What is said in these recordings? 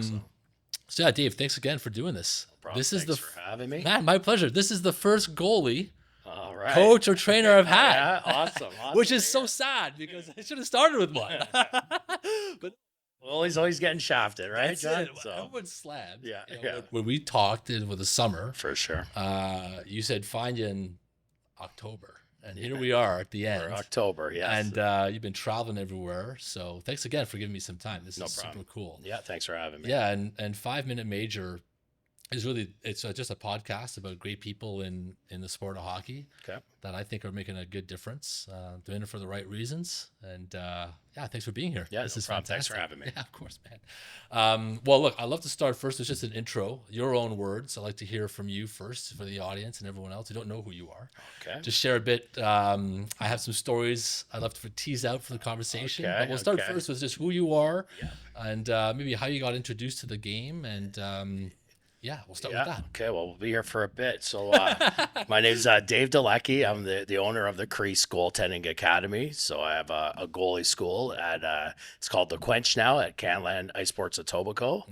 So, So yeah, Dave, thanks again for doing this. no problem. This is Thanks for having me. man, my pleasure. This is the first goalie All right. coach or trainer I've had, Yeah, awesome. which Awesome is to so hear. sad because I should have started with one. But Well, he's always getting shafted, right, that's John? it. So, Everyone's slammed. yeah, You know, yeah, when we talked with the summer, for sure. you said find you in October, and here we are at the Or end. October, yes. And you've been traveling everywhere, so thanks again for giving me some time. This No is problem. super cool. Yeah, thanks for having me. Yeah, and 5 Minute Major is really it's just a podcast about great people in the sport of hockey Okay. that I think are making a good difference, doing it for the right reasons. And yeah, thanks for being here. Yeah, This no is problem. Thanks for fantastic. having me. Yeah, of course, man. Well, look, I'd love to start first. It's just an intro, your own words. I'd like to hear from you first for the audience and everyone else who don't know who you are. Okay. Just share a bit. I have some stories I'd love to tease out for the conversation. Okay, But we'll start okay. first with just who you are Yeah. and maybe how you got introduced to the game. And yeah, we'll start with Yeah. that. Okay. Well, we'll be here for a bit. So, my name's Dave Dolecki. I'm the owner of the Crease Goaltending Academy. So, I have a goalie school at it's called the Quench now at Canland Ice Sports Etobicoke,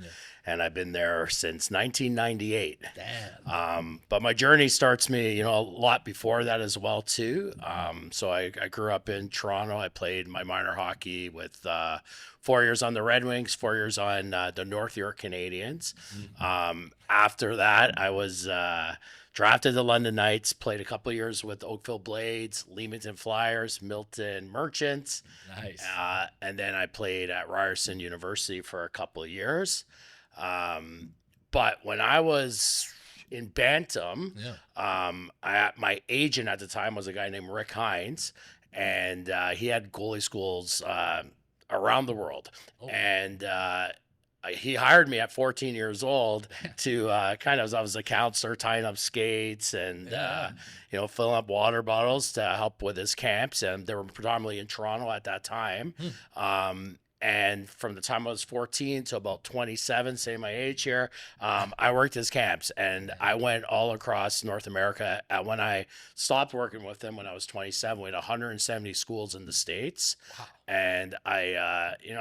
and I've been there since 1998. Damn. But my journey starts me, a lot before that as well too. So I grew up in Toronto. I played my minor hockey with 4 years on the Red Wings, 4 years on the North York Canadians. After that, I was drafted to London Knights. Played a couple of years with Oakville Blades, Leamington Flyers, Milton Merchants, Nice. and then I played at Ryerson University for a couple of years. But when I was in Bantam, Yeah. my agent at the time was a guy named Rick Hines, and he had goalie schools around the world. Oh. And he hired me at 14 years old to I was a counselor, tying up skates and Yeah. filling up water bottles to help with his camps. And they were predominantly in Toronto at that time. And from the time I was 14 to about 27, say my age here, I worked his camps, and I went all across North America. When I stopped working with him when I was 27, we had 170 schools in the States. Wow. And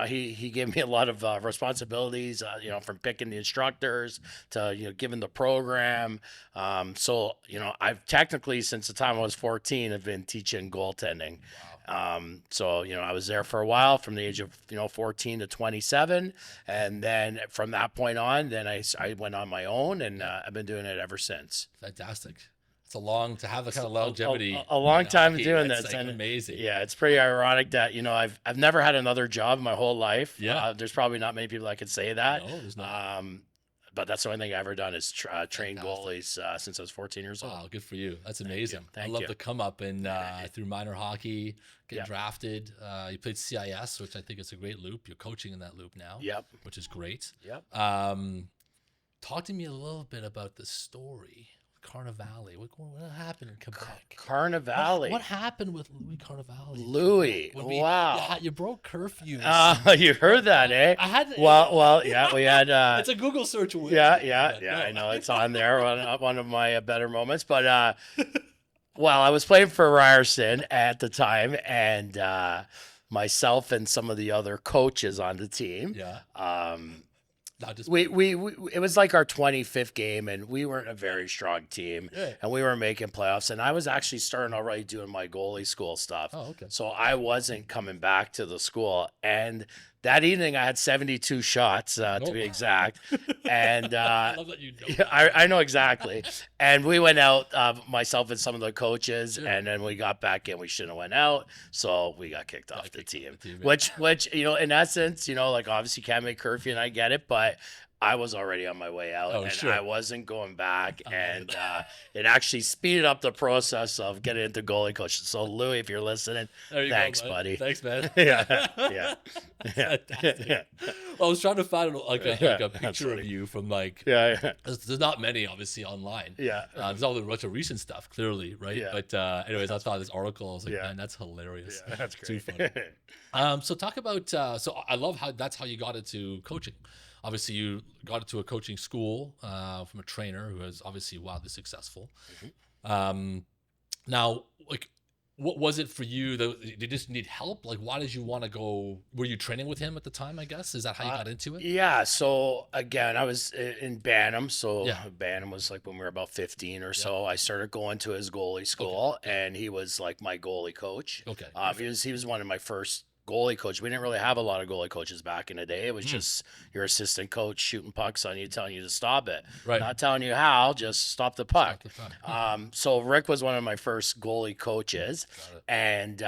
he gave me a lot of responsibilities, from picking the instructors to, giving the program. So, I've technically, since the time I was 14, have been teaching goaltending. So, I was there for a while from the age of, 14 to 27. And then from that point on, then I went on my own, and I've been doing it ever since. Fantastic. It's to have the kind of longevity. A long time hockey. doing That's this. like And amazing. yeah, it's pretty ironic that, I've never had another job my whole life. Yeah. There's probably not many people that could say that. No, there's not. But that's the only thing I've ever done is train Fantastic. goalies since I was 14 years old. Wow, good for you. That's amazing. Thank I love you. the come up and through minor hockey, get Yeah. drafted. You played CIS, which I think is a great loop. You're coaching in that loop now. Yep. Which is great. Yep. Talk to me a little bit about the story. Carnivale. What happened in Quebec? Carnivale. What happened with Louis Carnivale? Louis. When we- Wow. You broke curfews. You heard that, eh? I had to, Well, yeah, we had. it's a Google search. Yeah. I know it's on there. One of my better moments, but well, I was playing for Ryerson at the time, and myself and some of the other coaches on the team. Yeah. Not just We it was like our 25th game, and we weren't a very strong team, Yeah. and we were making playoffs, and I was actually starting already doing my goalie school stuff. Oh, okay. So I wasn't coming back to the school, and that evening I had 72 shots to be exact, and I love that you know. yeah, I know exactly. And we went out, myself and some of the coaches, Yeah. and then we got back in. We shouldn't have went out, so we got kicked off the team. the team, yeah. Which in essence, like obviously you can't make curfew, and I get it, but I was already on my way out, Oh, and sure. I wasn't going back, and it actually speeded up the process of getting into goalie coaching. So Louis, if you're listening, There you go, thanks, man. buddy. Thanks, man. yeah. Fantastic. Well, I was trying to find a picture of funny. you from Yeah. there's not many obviously online. Yeah. There's all a bunch of recent stuff, clearly, right? Yeah. But anyways, I saw this article. I was like, Yeah. man, that's hilarious. Yeah, that's Too great. funny. So talk about. So I love how that's how you got into coaching. Obviously, you got into a coaching school from a trainer who is obviously wildly successful. Now, What was it for you? Did you just need help? Like, why did you want to go? Were you training with him at the time? I guess is that how you got into it? Yeah, so again, I was in Bantam. So Yeah. Bantam was like when we were about 15 or Yeah. so. I started going to his goalie Okay. school, Yeah. and he was like my goalie coach. Okay. He was one of my first goalie coach. We didn't really have a lot of goalie coaches back in the day. It was Mm, just your assistant coach shooting pucks on you, telling you to stop it, right. not telling you how, just stop the puck. Stop the puck. So Rick was one of my first goalie coaches, Got it. and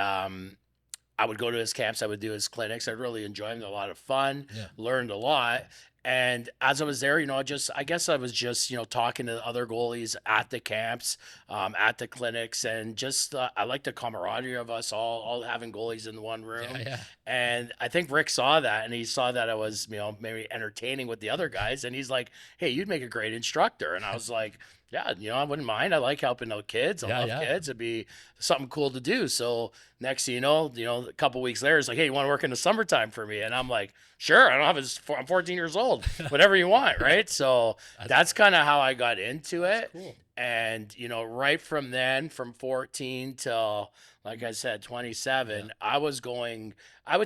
I would go to his camps. I would do his clinics. I really enjoyed them. They're a lot of fun. Yeah. Learned a lot. And as I was there, I guess I was just, talking to other goalies at the camps, at the clinics, and just I like the camaraderie of us all having goalies in one room. Yeah. Yeah. And I think Rick saw that, and he saw that I was, maybe entertaining with the other guys, and he's like, "Hey, you'd make a great instructor." And I was like, "Yeah, I wouldn't mind. I like helping out kids. I Yeah. love Yeah. kids. It'd be something cool to do." So next thing a couple weeks later, it's like, "Hey, you want to work in the summertime for me?" And I'm like, "Sure." I'm 14 years old. Whatever you want, right? So that's kind of how I got into it. Cool. And right from then, from 14 till, like I said, 27, I would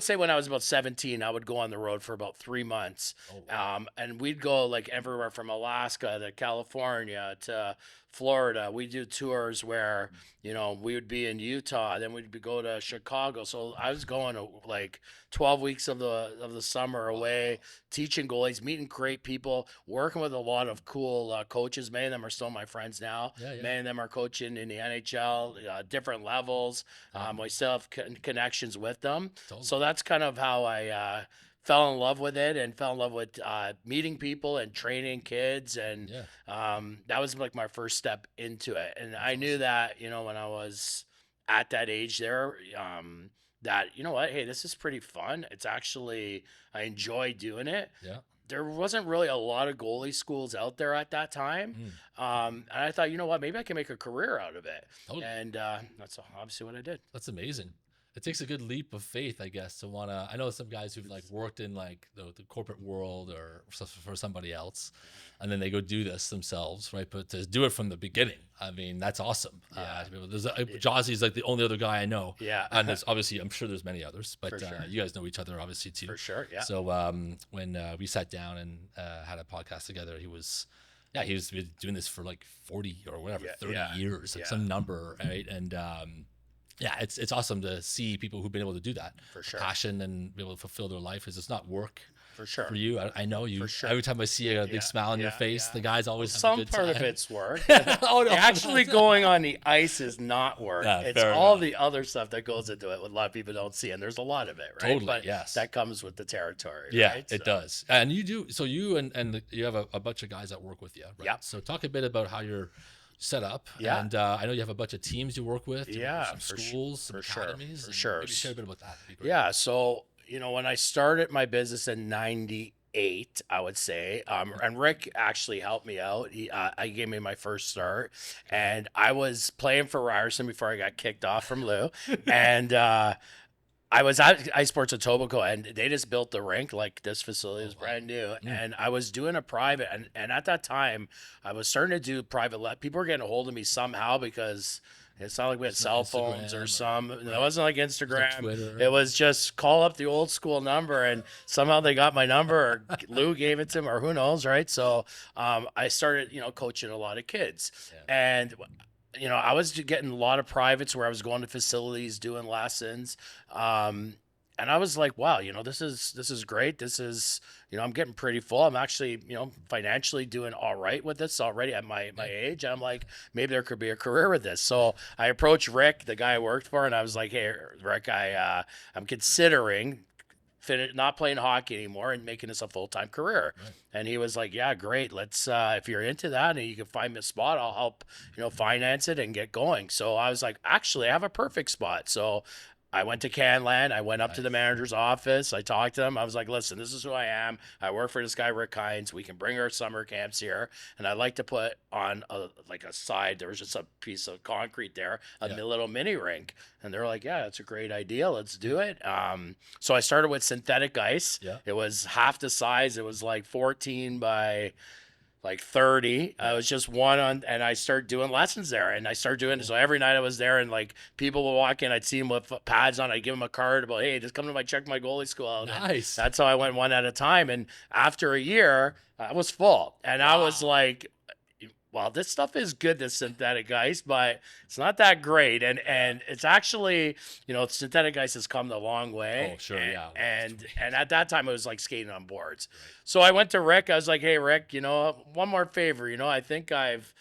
say when I was about 17, I would go on the road for about 3 months. Oh, wow. And we'd go like everywhere from Alaska to California to Florida. We do tours where, we would be in Utah, then go to Chicago. So I was going to like 12 weeks of the summer away, teaching goalies, meeting great people, working with a lot of cool coaches. Many of them are still my friends now. Yeah. Yeah. Many of them are coaching in the NHL, different levels. We still have connections with them. Totally. So that's kind of how I fell in love with it, and fell in love with meeting people and training kids. And Yeah. that was like my first step into it. And I knew that, when I was at that age there, that, what, hey, this is pretty fun. It's actually, I enjoy doing it. Yeah. There wasn't really a lot of goalie schools out there at that time. And I thought, what, maybe I can make a career out of it. Totally. And that's obviously what I did. That's amazing. It takes a good leap of faith, I guess, to want to. I know some guys who've like worked in like the corporate world or for somebody else, and then they go do this themselves, right? But to do it from the beginning, I mean, that's awesome. Yeah. Jossie's like the only other guy I know. Yeah. And there's obviously, I'm sure there's many others, but For sure. you guys know each other obviously too. For sure. Yeah. So when we sat down and had a podcast together, he was been doing this for like 40 or whatever, 30 years, like some number, right? And it's awesome to see people who've been able to do that. For sure. Passion and be able to fulfill their life, because it's not work. For sure. For you, I know you. For sure. Every time I see a big smile on your face, the guys always have a Some good part time. of it's work. Oh, no. Actually, going on the ice is not work. Yeah, it's fair all enough. the other stuff that goes into it, what a lot of people don't see, and there's a lot of it, right? Totally, But yes. that comes with the territory. Yeah, right? it does. And you do. So you you have a bunch of guys that work with you, right? Yeah. So talk a bit about how you're set up. Yeah. And I know you have a bunch of teams you work with. You work with some for schools, some for sure, academies. for and sure. Maybe share a bit about that. That'd be great. Yeah. So, when I started my business in 98, I would say, and Rick actually helped me out. He gave me my first start, and I was playing for Ryerson before I got kicked off from Lou. And, I was at Ice Sports Etobicoke, and they just built the rink. Like, this facility was brand new, and I was doing a private, and at that time, I was starting to do private. People were getting a hold of me somehow, because it's not like we had cell phones or it wasn't like Instagram. Twitter. It was just call up the old school number, and somehow they got my number, or Lou gave it to him, or who knows, right? So I started, coaching a lot of kids, and I was getting a lot of privates where I was going to facilities, doing lessons. And I was like, wow, this is great. This is, I'm getting pretty full. I'm actually, financially doing all right with this already at my age. And I'm like, maybe there could be a career with this. So I approached Rick, the guy I worked for, and I was like, hey, Rick, I'm considering not playing hockey anymore and making this a full-time career. Right. And he was like, yeah, great. Let's, if you're into that and you can find me a spot, I'll help, finance it and get going. So I was like, actually, I have a perfect spot. So I went to Canland. I went up to the manager's office. I talked to him. I was like, listen, this is who I am. I work for this guy, Rick Hines. We can bring our summer camps here. And I'd like to put on a side. There was just a piece of concrete there, a little mini rink. And they're like, yeah, that's a great idea. Let's do it. So I started with synthetic ice. Yeah. It was half the size. It was like 14 by like 30. I was just one on, and I started doing lessons there, and I started doing it. So every night I was there, and like people would walk in, I'd see them with pads on. I'd give them a card about, hey, just come to check my goalie school out. Nice. And that's how I went one at a time. And after a year, I was full, and I was like, well, this stuff is good, this synthetic ice, but it's not that great. And it's actually, synthetic ice has come a long way. Oh, sure, yeah. And at that time, it was like skating on boards. Right. So I went to Rick. I was like, hey, Rick, one more favor. I think I've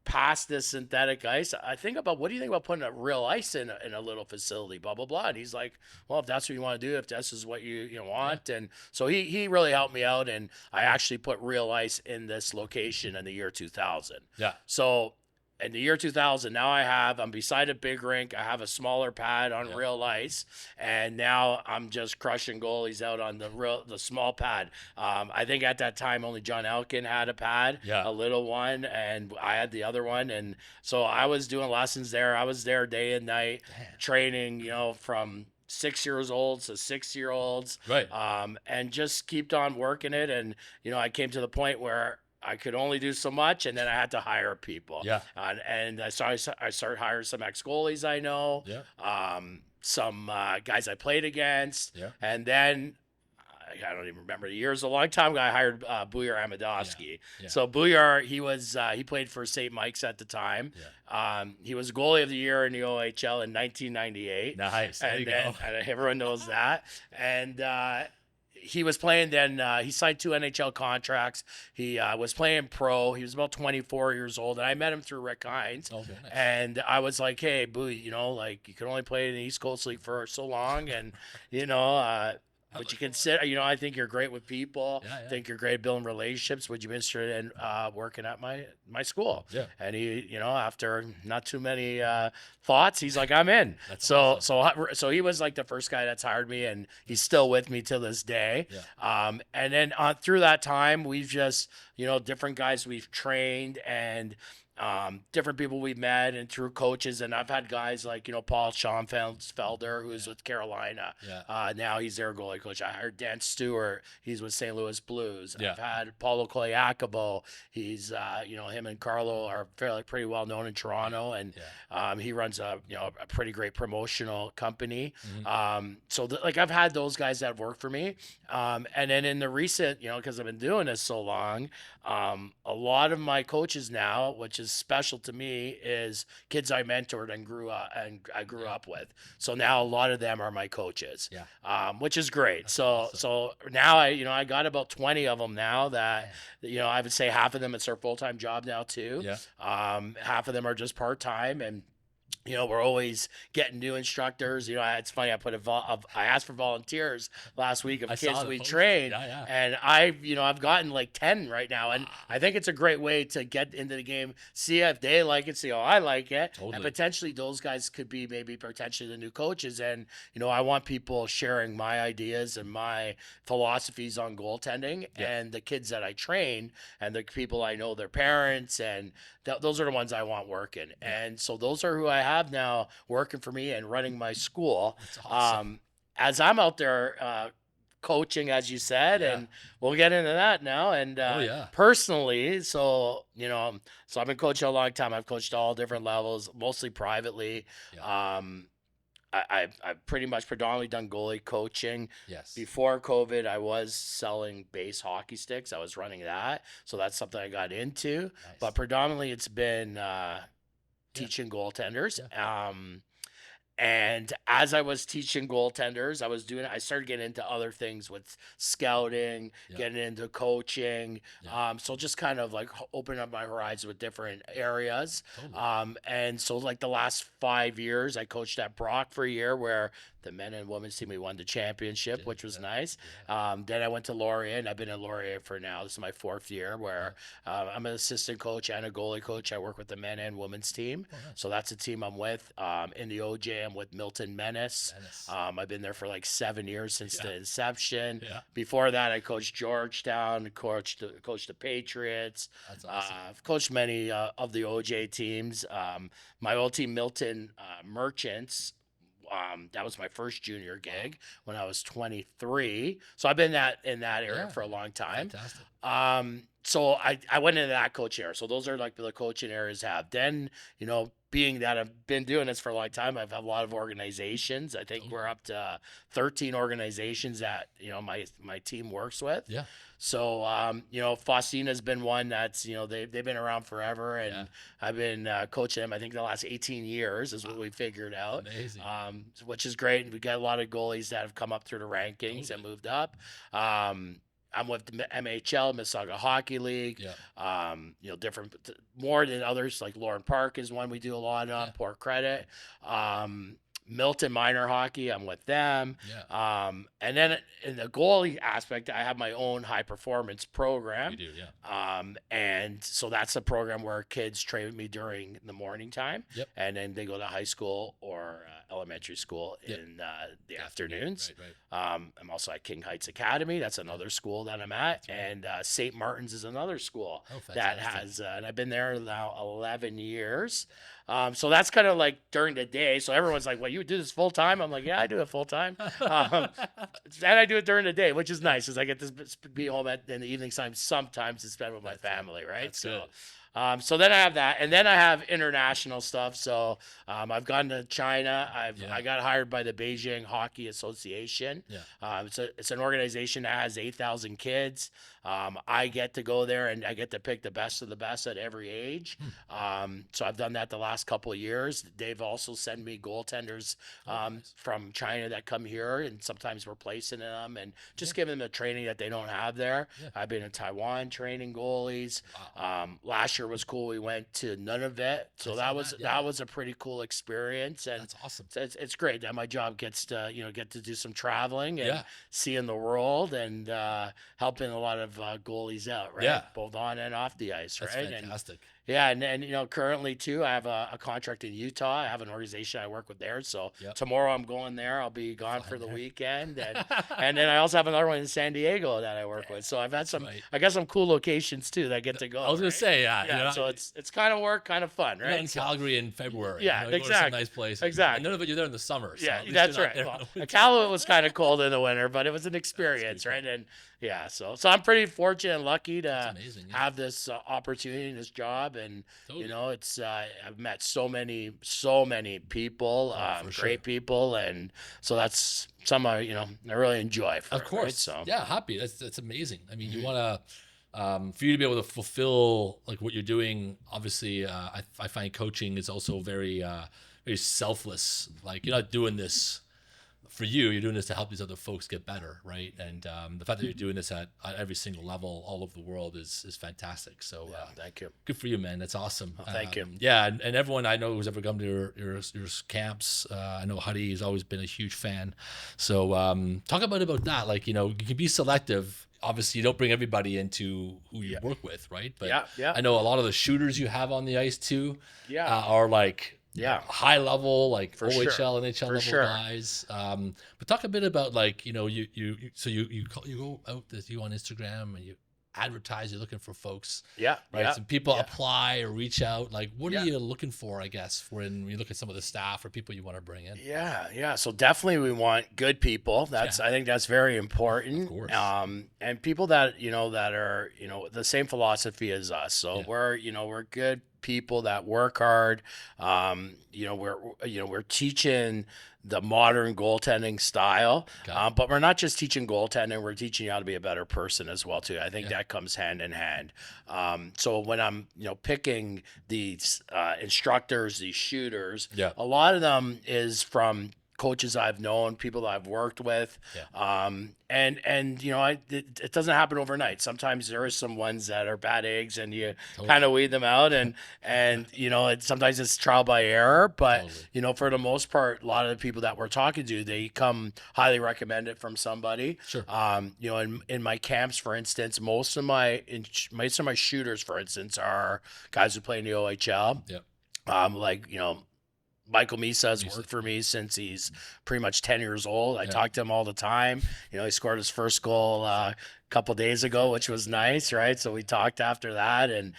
past this synthetic ice. I think about, what do you think about putting a real ice in a little facility, blah, blah, blah. And he's like, well, if that's what you want to do, if this is what you want. And so he really helped me out. And I actually put real ice in this location in the year 2000. Yeah. So in the year 2000, now I'm beside a big rink. I have a smaller pad on real ice, and now I'm just crushing goalies out on the small pad. I think at that time only John Elkin had a pad, a little one, and I had the other one. And so I was doing lessons there. I was there day and night, training, from 6 years old to 6-year-olds, right? And just kept on working it. And I came to the point where I could only do so much, and then I had to hire people. Yeah. And I started hiring some ex-goalies I know. Yeah. Some guys I played against. Yeah. And then I don't even remember the years. A long time ago, I hired Buyar Amadovsky. Yeah. So Buyar, he played for St. Mike's at the time. Yeah. He was goalie of the year in the OHL in 1998. Nice. There you go. And everyone knows that. And he was playing then. He signed 2 NHL contracts. He was playing pro. He was about 24 years old, and I met him through Rick Hines. Oh, very nice. And I was like, "Hey, Boo, you can only play in the East Coast League for so long, and but you consider, I think you're great with people. Yeah. I think you're great at building relationships. Would you be interested in working at my school?" Yeah. And he, after not too many thoughts, he's like, "I'm in." That's so awesome. so he was like the first guy that's hired me, and he's still with me to this day. Yeah. And then through that time, we've just, different guys we've trained, and different people we've met, and through coaches. And I've had guys like, Paul Schoenfelder, who's with Carolina. Yeah. Now he's their goalie coach. I hired Dan Stewart. He's with St. Louis Blues. Yeah. I've had Paulo Koyakabo. He's, him and Carlo are pretty well known in Toronto, and he runs a pretty great promotional company. Mm-hmm. So I've had those guys that have worked for me. And then in the recent, because I've been doing this so long, a lot of my coaches now, which is special to me, is kids I mentored and grew up with. So now a lot of them are my coaches. Yeah. Which is great. That's so awesome. so now I got about 20 of them now that I would say half of them, it's their full-time job now too. Yeah. Half of them are just part-time, and we're always getting new instructors. It's funny. I asked for volunteers last week of kids we trained, and I've gotten like 10 right now, and I think it's a great way to get into the game, see if they like it, see how I like it, Totally. and potentially those guys could be potentially the new coaches. And I want people sharing my ideas and my philosophies on goaltending, and the kids that I train and the people I know, their parents, and those are the ones I want working. And so those are who I have now working for me and running my school. That's awesome. As I'm out there coaching, as you said, and we'll get into that now. And personally, so I've been coaching a long time. I've coached all different levels, mostly privately. I've pretty much predominantly done goalie coaching. Yes. Before COVID, I was selling base hockey sticks. I was running that. So that's something I got into. Nice. But predominantly it's been teaching goaltenders. Yeah. And as I was teaching goaltenders, I started getting into other things with scouting, getting into coaching. So just kind of like opening up my horizons with different areas. Totally. And so like the last 5 years, I coached at Brock for a year, where the men and women's team, we won the championship, which was nice. Then I went to Laurier, and I've been in Laurier for now. This is my 4th year, where I'm an assistant coach and a goalie coach. I work with the men and women's team. Oh, nice. So that's a team I'm with. In the OJ, I'm with Milton Menace. I've been there for like 7 years since the inception. Yeah. Before that, I coached Georgetown, coached the Patriots. That's awesome. I've coached many of the OJ teams. My old team, Milton Merchants, that was my first junior gig when I was 23. So I've been in that area for a long time. Fantastic. So I went into that coaching area. So those are like the coaching areas have. Then, being that I've been doing this for a long time, I've had a lot of organizations. I think we're up to 13 organizations that, my team works with. Yeah. So, Faustina's been one that's, they've been around forever, and I've been coaching them, I think, the last 18 years is what we figured out. Amazing. Which is great. We got a lot of goalies that have come up through the rankings and moved up. I'm with the MHL, Mississauga Hockey League. Yeah. Different, more than others, like Lauren Park is one we do a lot on, Port Credit. Milton Minor Hockey, I'm with them. Yeah. And then in the goalie aspect, I have my own high performance program. You do, yeah. And so that's a program where kids train with me during the morning time. Yep. And then they go to high school or elementary school in the afternoons. Right. I'm also at King Heights Academy. That's another school that I'm at. And St. Martin's is another school that has, and I've been there now 11 years. So that's kind of like during the day. So everyone's like, well, you do this full time? I'm like, yeah, I do it full time. And I do it during the day, which is nice because I get to be home in the evening time sometimes to spend with my family, right? That's good. So then I have that, and then I have international stuff. So I've gone to China. I got hired by the Beijing Hockey Association. Yeah. It's an organization that has 8,000 kids. I get to go there and I get to pick the best of the best at every age. So I've done that the last couple of years. They've also sent me goaltenders from China that come here, and sometimes we're placing them and just giving them the training that they don't have there. I've been in Taiwan training goalies. Last year was cool. We went to Nunavut, so that was a pretty cool experience, and that's awesome. It's great that my job gets to get to do some traveling and seeing the world and helping a lot of goalies out, right? Yeah. Both on and off the ice, That's right? fantastic. And currently too, I have a contract in Utah. I have an organization I work with there. So tomorrow I'm going there. I'll be gone for the weekend, and then I also have another one in San Diego that I work with. So I've had I got some cool locations too that I get to go. I was gonna say, so it's kind of work, kind of fun, right? In Calgary in February. Yeah, exactly. Exactly. Some nice place. Exactly. None of it you're there in the summer. So that's right. Well, Iqaluit was kind of cold in the winter, but it was an experience, right? And so I'm pretty fortunate and lucky to have this opportunity, this job, and it's I've met so many people, great people, and so that's some I really enjoy. Of course, right? So happy. That's amazing. I mean, you want to for you to be able to fulfill like what you're doing. Obviously, I find coaching is also very very selfless. Like you're not doing this for you, you're doing this to help these other folks get better, right? And the fact that you're doing this at every single level all over the world is fantastic. So thank you. Good for you, man. That's awesome. Thank you. Yeah, and everyone I know who's ever come to your camps, I know Huddy has always been a huge fan. So talk about that. Like, you can be selective. Obviously, you don't bring everybody into who you work with, right? But I know a lot of the shooters you have on the ice too are like high level, like for OHL, NHL level guys. But talk a bit about like, you go out you on Instagram and you advertise, you're looking for folks. Right. Some people apply or reach out. Like, what are you looking for, I guess, when you look at some of the staff or people you want to bring in? So definitely we want good people. I think that's very important. Of course. And people that, that are, the same philosophy as us. So we're good people that work hard. We're teaching the modern goaltending style, but we're not just teaching goaltending. We're teaching you how to be a better person as well too. I think that comes hand in hand. So when I'm picking these instructors, these shooters, a lot of them is from coaches I've known, people that I've worked with. It doesn't happen overnight. Sometimes there are some ones that are bad eggs and you kind of weed them out and sometimes it's trial by error, but for the most part, a lot of the people that we're talking to, they come highly recommended from somebody. Sure. In my camps, for instance, most of my shooters, for instance, are guys who play in the OHL. Michael Misa has worked for me since he's pretty much 10 years old. I talk to him all the time. He scored his first goal a couple days ago, which was nice, right? So we talked after that, and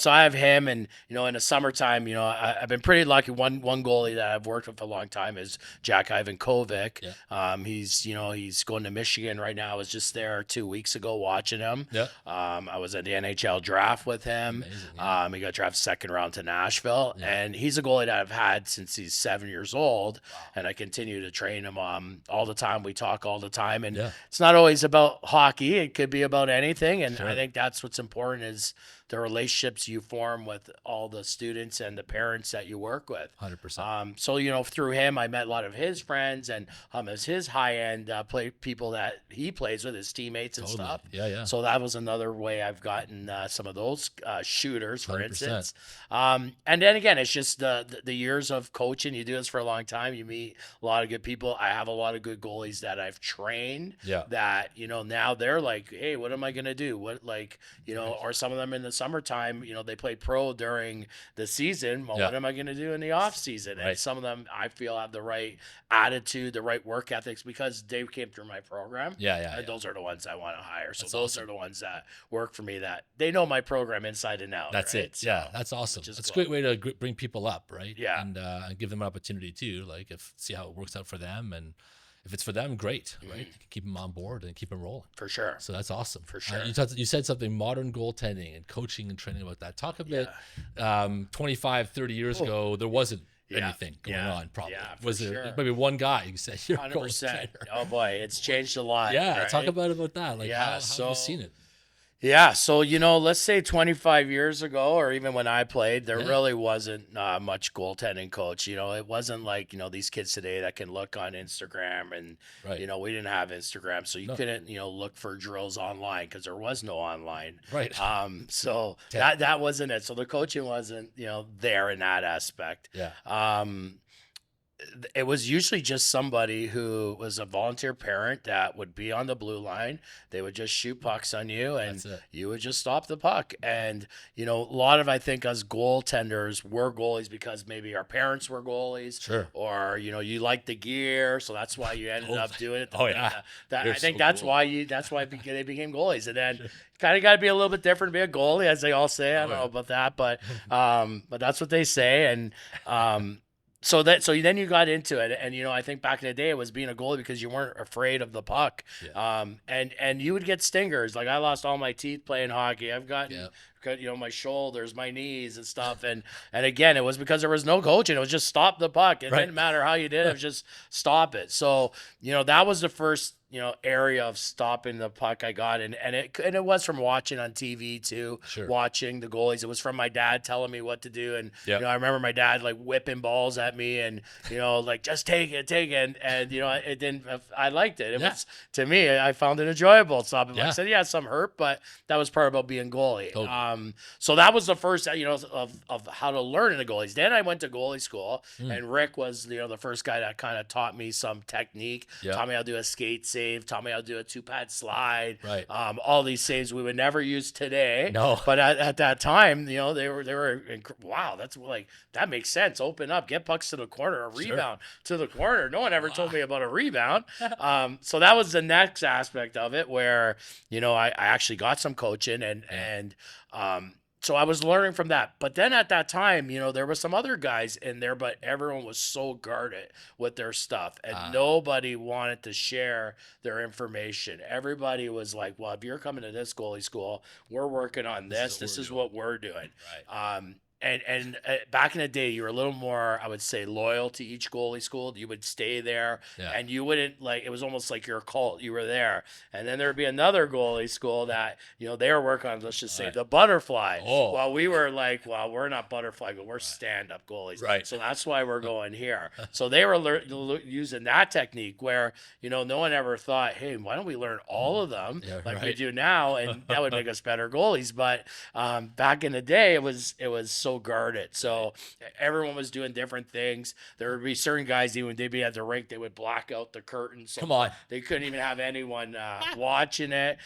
so I have him, and in the summertime, I've been pretty lucky. One goalie that I've worked with for a long time is Jack Ivankovic. Yeah. He's going to Michigan right now. I was just there 2 weeks ago watching him. Yeah. I was at the NHL draft with him. Amazing, yeah. He got drafted second round to Nashville, Yeah. and he's a goalie that I've had since he's 7 years old. Wow. And I continue to train him all the time. We talk all the time, and Yeah. it's not always about hockey. It could be about anything, and Sure. I think that's what's important is the relationships you form with all the students and the parents that you work with. 100%. So through him, I met a lot of his friends, and as his high-end people that he plays with, his teammates and Totally. stuff. Yeah. So that was another way I've gotten some of those shooters, for 100%. instance. And then again, it's just the years of coaching. You do this for a long time. You meet a lot of good people. I have a lot of good goalies that I've trained. Yeah. That now they're like, hey, what am I gonna do? What or some of them in the summertime, they play pro during the season. Well, what am I gonna do in the off season? Right. And some of them I feel have the right attitude, the right work ethics because they came through my program. Yeah. Those are the ones I want to hire. So That's those awesome. are the ones that work for me, that they know my program inside and out. That's right? it. Yeah, that's awesome. which is That's cool. a great way to bring people up, right? Yeah. And give them an opportunity too. Like, see how it works out for them, and if it's for them, great, right? Keep them on board and keep them rolling. For sure. So that's awesome. For sure. You said something, modern goaltending and coaching and training, about that. Talk a bit. 25, 30 years ago, there wasn't anything going on. Probably was there maybe one guy you said you're 100%. Oh boy, it's changed a lot. Yeah, right? talk about that. Like, how have so you seen it? Yeah, so let's say 25 years ago, or even when I played, there really wasn't much goaltending coach. It wasn't like these kids today that can look on Instagram, and we didn't have Instagram, so you couldn't look for drills online because there was no online. Right. So that wasn't it. So the coaching wasn't there in that aspect. Yeah. It was usually just somebody who was a volunteer parent that would be on the blue line. They would just shoot pucks on you, and you would just stop the puck. And, a lot of, I think, us goaltenders were goalies because maybe our parents were goalies. Sure. Or, you liked the gear, so that's why you ended up doing it. Oh, yeah. I think that's why they became goalies. And then kind of got to be a little bit different to be a goalie, as they all say. I don't know about that, but that's what they say. And, So then you got into it, and I think back in the day it was being a goalie because you weren't afraid of the puck, and you would get stingers. Like, I lost all my teeth playing hockey. I've gotten my shoulders, my knees, and stuff, and again it was because there was no coaching. It was just stop the puck. It didn't matter how you did it. It was just stop it. So that was the first area of stopping the puck I got, and it was from watching on TV too, watching the goalies. It was from my dad telling me what to do, and I remember my dad like whipping balls at me, and like, just take it, and it didn't. I liked it. It was, to me, I found it enjoyable stopping. I said, some hurt, but that was part about being goalie. Totally. So that was the first of how to learn in the goalies. Then I went to goalie school, and Rick was the first guy that kind of taught me some technique, taught me how to do a skate save, taught me how to do a 2-pad slide. Right. All these saves we would never use today. No. But at that time, they were wow, that's like, that makes sense. Open up, get pucks to the corner, a rebound to the corner. No one ever told me about a rebound. So that was the next aspect of it, where I actually got some coaching, and so I was learning from that. But then at that time, there were some other guys in there, but everyone was so guarded with their stuff, and nobody wanted to share their information. Everybody was like, well, if you're coming to this goalie school, we're working on this. This is what we're doing. Right. And back in the day, you were a little more, I would say, loyal to each goalie school. You would stay there, and you wouldn't, it was almost like your cult. You were there. And then there would be another goalie school that, they were working on, let's just say, the butterfly. Oh. While we were like, well, we're not butterfly, but we're stand-up goalies. Right. So that's why we're going here. So they were using that technique where, no one ever thought, hey, why don't we learn all of them we do now? And that would make us better goalies. But back in the day, it was so guarded. So everyone was doing different things. There would be certain guys, even when they'd be at the rink, they would black out the curtains. So Come on. They couldn't even have anyone watching it.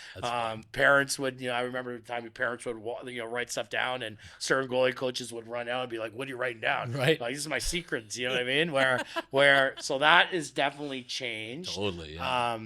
Parents would, I remember the time parents would, write stuff down, and certain goalie coaches would run out and be like, what are you writing down? Right. Like, this is my secrets, you know what I mean? So that is definitely changed. Totally. Yeah.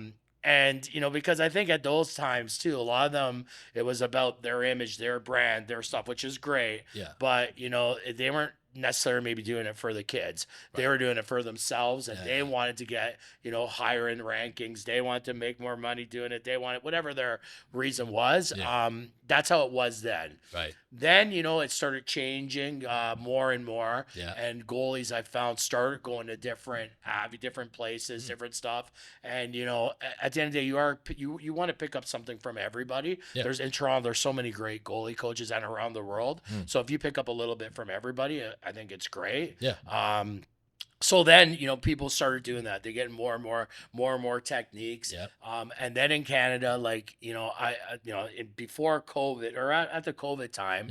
And, because I think at those times too, a lot of them, it was about their image, their brand, their stuff, which is great. Yeah. But, they weren't necessarily maybe doing it for the kids. Right. They were doing it for themselves, and they wanted to get, higher in rankings. They wanted to make more money doing it. They wanted whatever their reason was. Yeah. That's how it was then. Right. Then, it started changing more and more. Yeah. And goalies, I found, started going to different places, different stuff. And, at the end of the day, you want to pick up something from everybody. Yeah. In Toronto, there's so many great goalie coaches and around the world. So if you pick up a little bit from everybody, I think it's great. Yeah. So then, people started doing that. They're getting more and more techniques. Yep. And then in Canada, before COVID or at the COVID time,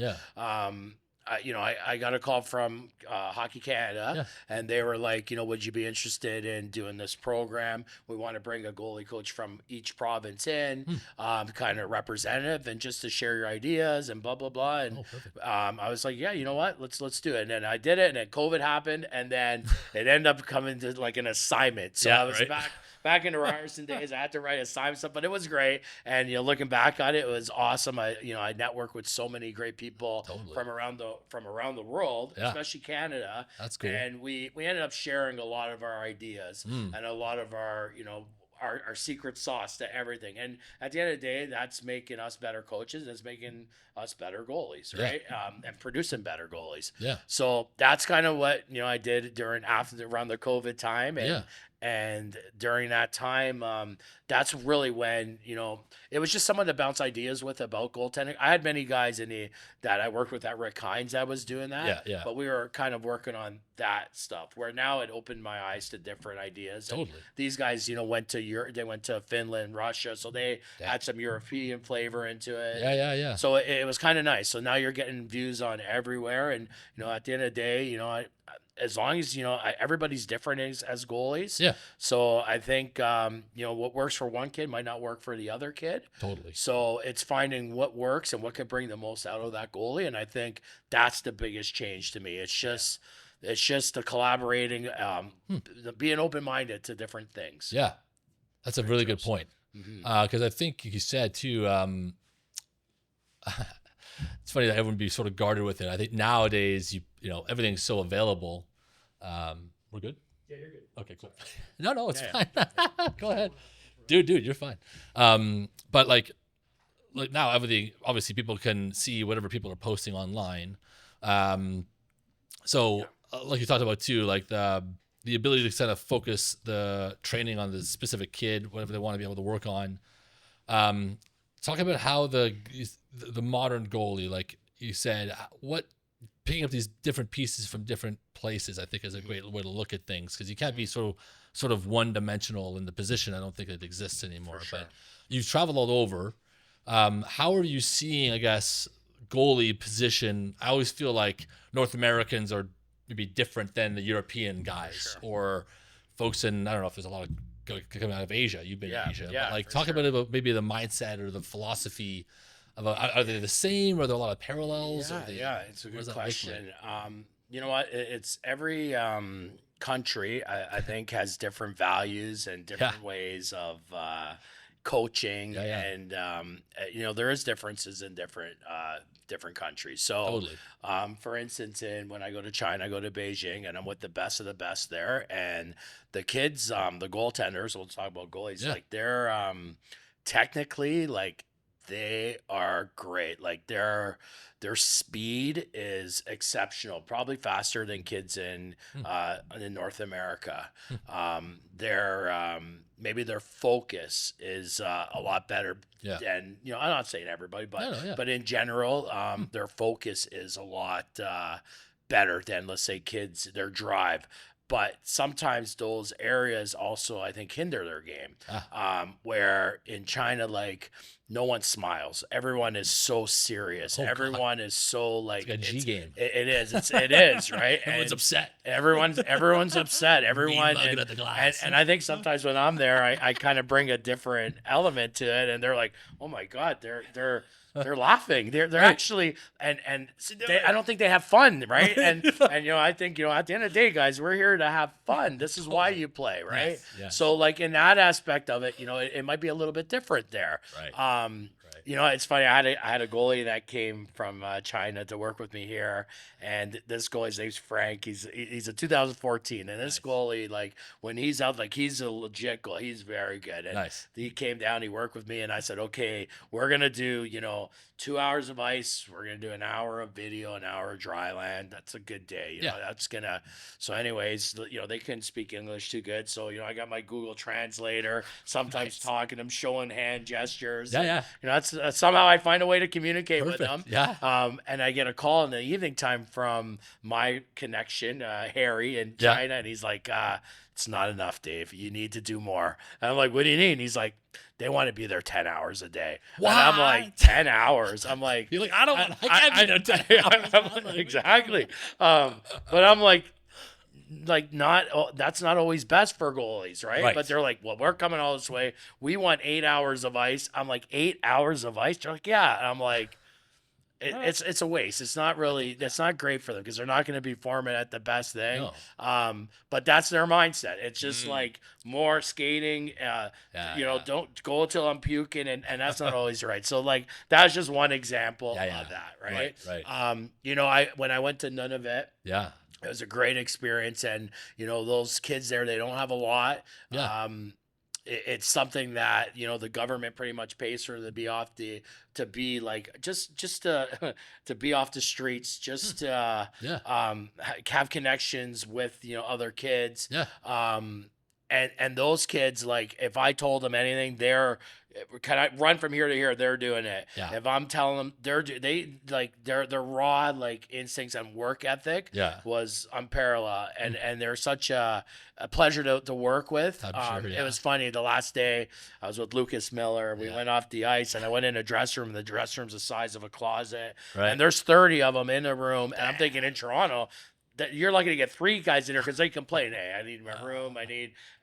I got a call from Hockey Canada, and they were like, would you be interested in doing this program? We want to bring a goalie coach from each province in, kind of representative, and just to share your ideas and blah blah blah. And I was like, yeah, you know what? Let's do it. And then I did it, and then COVID happened, and then it ended up coming to like an assignment. So I was back in the Ryerson days. I had to write assignment stuff, but it was great. And looking back on it, it was awesome. I networked with so many great people from around the world, especially Canada. That's cool. And we ended up sharing a lot of our ideas and a lot of our our secret sauce to everything. And at the end of the day, that's making us better coaches, and it's making us better goalies, right? And producing better goalies. Yeah. So that's kind of what I did around the COVID time. And and during that time, that's really when, it was just someone to bounce ideas with about goaltending. I had many guys that I worked with at Rick Hines that was doing that. Yeah. But we were kind of working on that stuff, where now it opened my eyes to different ideas. Totally. And these guys, went to Europe, they went to Finland, Russia, so they had some European flavor into it. Yeah. So it was kind of nice. So now you're getting views on everywhere, and at the end of the day, as long as everybody's different as goalies. Yeah. So I think what works for one kid might not work for the other kid. Totally. So it's finding what works and what can bring the most out of that goalie, and I think that's the biggest change to me. It's just the collaborating, being open-minded to different things. Yeah, that's a really good point. Because I think you said too. It's funny that everyone would be sort of guarded with it. I think nowadays, everything's so available. We're good? Yeah, you're good. Okay, cool. No, it's fine. Go ahead. Dude, you're fine. But like now everything, obviously people can see whatever people are posting online. So like you talked about too, like the ability to kind of focus the training on the specific kid, whatever they want to be able to work on. Talk about how the modern goalie, like you said, picking up these different pieces from different places, I think is a great way to look at things, because you can't be sort of one-dimensional in the position. I don't think it exists anymore. For sure. But you've traveled all over. How are you seeing, I guess, goalie position? I always feel like North Americans are maybe different than the European guys, or folks in, I don't know if there's a lot of coming out of Asia. You've been in Asia. Yeah, but like talk about maybe the mindset or the philosophy of are they the same? Are there a lot of parallels? Yeah, it's a good question. You know what? It's every country, I think, has different values and different ways of coaching, and there is differences in different countries. So, for instance, when I go to China, I go to Beijing, and I'm with the best of the best there, and the kids, the goaltenders, we'll talk about goalies, like they're technically, like, they are great. Like their speed is exceptional, probably faster than kids in North America. Maybe their focus is a lot better than, I'm not saying everybody, but in general, their focus is a lot better than, let's say, kids, their drive. But sometimes those areas also, I think, hinder their game. Where in China, like, no one smiles. Everyone is so serious. Everyone is so like it's like a G game. It is. It is, right? Everyone's upset. Everyone's upset. Everyone at the glass. And I think sometimes when I'm there, I kind of bring a different element to it, and they're like, oh my God, they're they're laughing. They're Right. actually I don't think they have fun, right? And I think at the end of the day, guys, we're here to have fun. This is why you play, right? Yes, yes. So like in that aspect of it, it might be a little bit different there. Right. It's funny. I had a goalie that came from China to work with me here, and this goalie's name's Frank. He's a 2014, and this goalie, like when he's out, like he's a legit goalie. He's very good. And Nice. he came down, he worked with me, and I said, okay, we're gonna do 2 hours of ice. We're gonna do an hour of video, an hour of dry land. That's a good day. That's gonna. So, anyways, they couldn't speak English too good, so I got my Google Translator. Sometimes talking, them showing hand gestures. Yeah. That's somehow I find a way to communicate with them. Yeah. And I get a call in the evening time from my connection, Harry in China, and he's like, it's not enough, Dave. You need to do more. And I'm like, what do you need? And he's like, they want to be there 10 hours a day. What? And I'm like, 10 hours? I'm like, you're like, I can't be there 10 hours. Exactly. But I'm like, that's not always best for goalies, right? But they're like, well, we're coming all this way. We want 8 hours of ice. I'm like, 8 hours of ice? They're like, yeah. And I'm like, it's a waste. It's not great for them because they're not going to be forming at the best thing. No. But that's their mindset. It's just like more skating. Don't go until I'm puking, and that's not always right. So like that's just one example of that, right? Right. When I went to Nunavut. Yeah. It was a great experience, and those kids there, they don't have a lot. Yeah. It's something that the government pretty much pays for to be off to be like just to be off the streets, just to have connections with other kids. Yeah. And those kids, like if I told them anything, they're can I run from here to here? They're doing it. Yeah. If I'm telling them, their raw like instincts and work ethic was unparalleled, and they're such a pleasure to work with. It was funny. The last day I was with Lucas Miller. We went off the ice, and I went in a dressing room. The dressing room's the size of a closet, and there's 30 of them in a room. And I'm thinking in Toronto, that you're lucky to get 3 guys in there because they complain, hey, I need my room,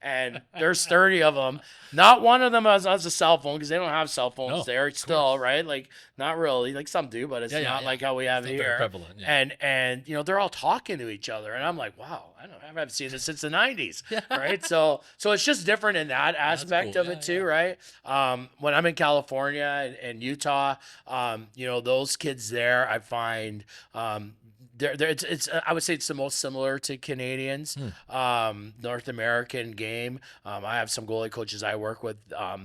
and there's 30 of them. Not one of them has a cell phone because they don't have cell phones there still, right? Like, not really. Like, some do, but it's not like how we have here. Very prevalent, And they're all talking to each other, and I'm like, wow, I haven't seen this since the 90s, right? So it's just different in that aspect of it too, right? When I'm in California and Utah, those kids there, I find it's I would say it's the most similar to Canadians, North American game. I have some goalie coaches I work with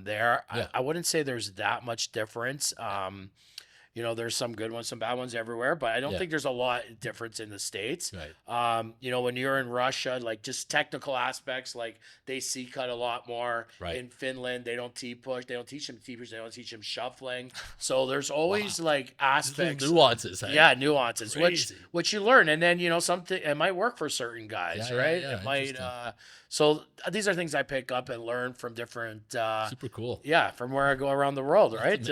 there. I wouldn't say there's that much difference. There's some good ones, some bad ones everywhere, but I don't think there's a lot of difference in the States. Right. When you're in Russia, like just technical aspects, like they C-cut a lot more. Right. In Finland, they don't T-push. They don't teach them T-push. They don't teach them shuffling. So there's always like aspects. Nuances. Hey? Yeah, nuances, which you learn. And then, something, it might work for certain guys, right? It might, so these are things I pick up and learn from different. Super cool. Yeah, from where I go around the world, right?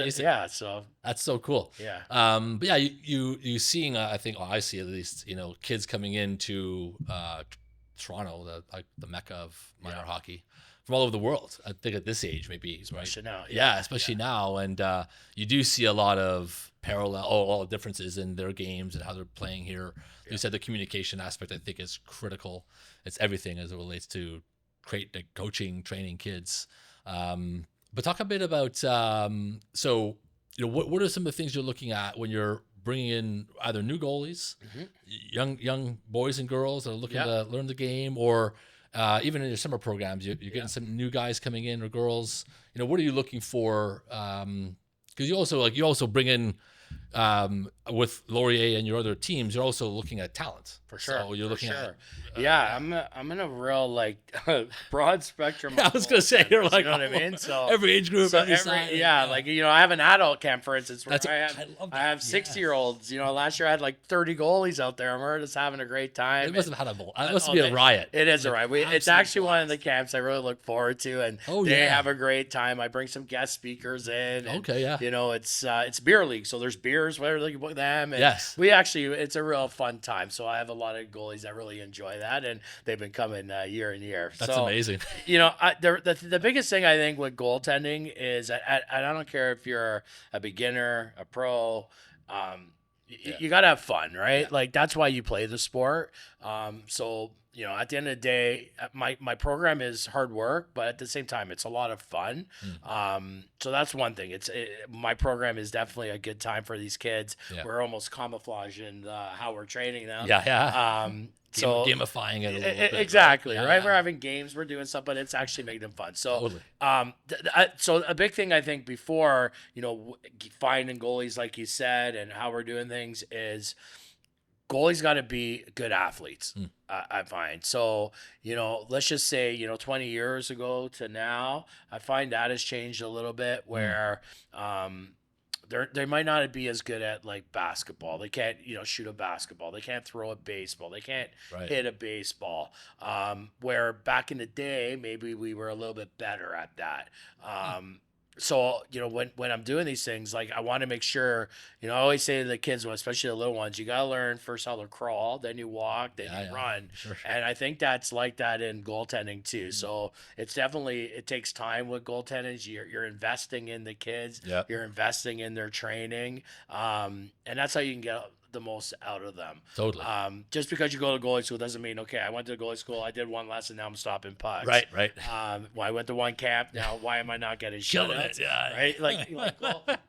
So that's so cool. Yeah. But yeah, you seeing I think I see at least kids coming into Toronto, the mecca of minor hockey, from all over the world. I think at this age maybe, right? Especially now. Yeah, especially now, and you do see a lot of all the differences in their games and how they're playing here. You said the communication aspect, I think, is critical. It's everything as it relates to coaching, training kids. But talk a bit about what are some of the things you're looking at when you're bringing in either new goalies, young boys and girls that are looking to learn the game, or even in your summer programs, you're getting some new guys coming in or girls. What are you looking for? Because you also bring in with Laurier and your other teams, you're also looking at talent. For sure. So you're looking at. I'm in a real broad spectrum. I was gonna say you're like, you know what I mean? So every age group, every size. I have an adult camp, for instance, where I have 60-year-olds. Last year I had 30 goalies out there, and we're just having a great time. It must have had it must be a riot. It is a riot. It's actually one of the camps I really look forward to, and they have a great time. I bring some guest speakers in. Okay, yeah. It's beer league, so there's beer beers, whatever they can book them. And Yes. it's a real fun time. So I have a lot of goalies that really enjoy that, and they've been coming year and year. That's amazing. The biggest thing I think with goaltending is, I don't care if you're a beginner, a pro, you got to have fun, right? Yeah. Like, that's why you play the sport. So, at the end of the day, my program is hard work, but at the same time, it's a lot of fun. So that's one thing. My program is definitely a good time for these kids. Yeah. We're almost camouflaging how we're training them. Yeah. So gamifying it a little bit. Exactly, right? right? We're having games, we're doing stuff, but it's actually making them fun. So, totally. So a big thing I think before, finding goalies, like you said, and how we're doing things is goalies got to be good athletes. I find. So, let's just say, 20 years ago to now, I find that has changed a little bit where, they might not be as good at like basketball. They can't, shoot a basketball. They can't throw a baseball. They can't hit a baseball. Where back in the day, maybe we were a little bit better at that. So, when I'm doing these things, like, I want to make sure, I always say to the kids, especially the little ones, you got to learn first how to crawl, then you walk, then you run. Sure. And I think that's like that in goaltending too. So it takes time with goaltending. You're investing in the kids. Yep. You're investing in their training. And that's how you can get the most out of them. Totally. Just because you go to goalie school doesn't mean, okay, I went to goalie school, I did one lesson, now I'm stopping pucks. Right. Well, I went to one camp, now why am I not getting Killing shutouts? it, yeah. Right? Like